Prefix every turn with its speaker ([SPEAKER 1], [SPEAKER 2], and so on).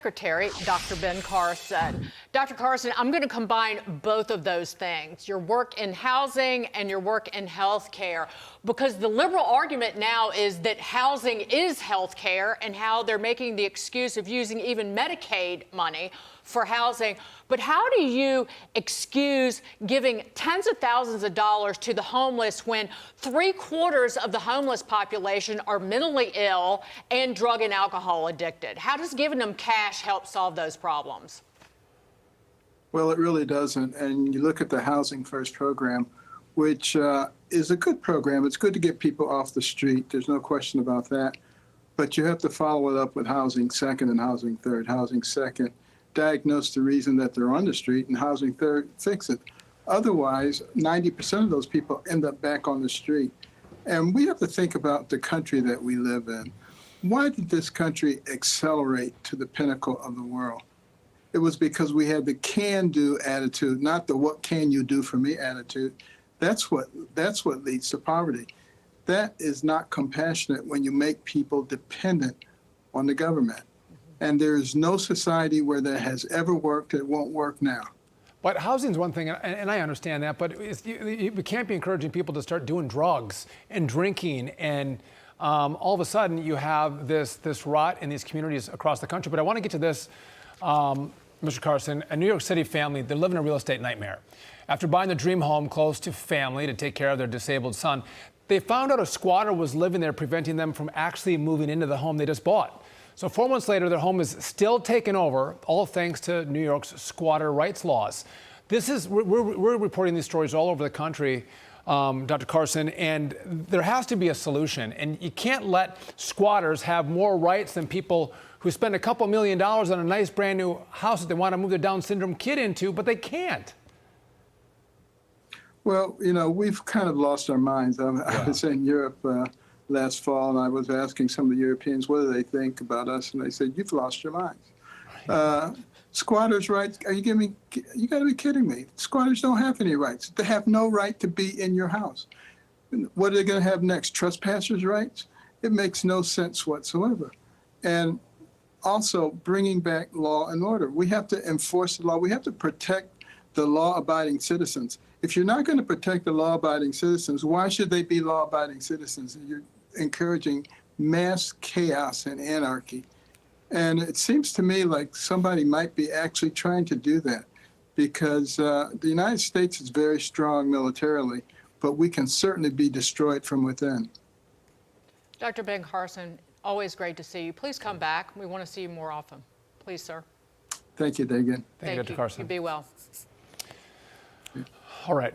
[SPEAKER 1] Secretary, Dr. Ben Carson. Dr. Carson, I'm going to combine both of those things, your work in housing and your work in health care, because the liberal argument now is that housing is health care and how they're making the excuse of using even Medicaid money for housing. But how do you excuse giving tens of thousands of dollars to the homeless when 3/4 of the homeless population are mentally ill and drug and alcohol addicted? How does giving them cash help solve those problems?
[SPEAKER 2] Well, it really doesn't. And you look at the Housing First program, which is a good program. It's good to get people off the street. There's no question about that. But you have to follow it up with Housing Second and Housing Third. Housing Second, diagnose the reason that they're on the street, and Housing Third, fix it. Otherwise, 90% of those people end up back on the street. And we have to think about the country that we live in. Why did this country accelerate to the pinnacle of the world? It was because we had the can-do attitude, not the what can you do for me attitude. That's what leads to poverty. That is not compassionate when you make people dependent on the government. And there is no society where that has ever worked. It won't work now.
[SPEAKER 3] But housing is one thing, and I understand that, but we can't be encouraging people to start doing drugs and drinking, and all of a sudden you have this rot in these communities across the country. But I want to get to this, Mr. Carson. A New York City family, they're living a real estate nightmare. After buying the dream home close to family to take care of their disabled son, they found out a squatter was living there, preventing them from actually moving into the home they just bought. So 4 months later, their home is still taken over, all thanks to New York's squatter rights laws. We're reporting these stories all over the country, Dr. Carson, and there has to be a solution. And you can't let squatters have more rights than people who spend a couple $1 million on a nice brand new house that they want to move their Down syndrome kid into, but they can't.
[SPEAKER 2] Well, you know, we've kind of lost our minds. I was in Europe last fall, and I was asking some of the Europeans, what do they think about us? And they said, you've lost your minds. Squatters' rights, you got to be kidding me. Squatters don't have any rights. They have no right to be in your house. What are they going to have next? Trespassers' rights? It makes no sense whatsoever. And also bringing back law and order. We have to enforce the law. We have to protect the law-abiding citizens. If you're not going to protect the law-abiding citizens, why should they be law-abiding citizens? You're encouraging mass chaos and anarchy. And it seems to me like somebody might be actually trying to do that, because the United States is very strong militarily, but we can certainly be destroyed from within.
[SPEAKER 1] Dr. Ben Carson, always great to see you. Please come back. We want to see you more often. Please, sir.
[SPEAKER 2] Thank you, Dagan.
[SPEAKER 3] Thank you, Dr. Carson.
[SPEAKER 1] You be well.
[SPEAKER 3] All right.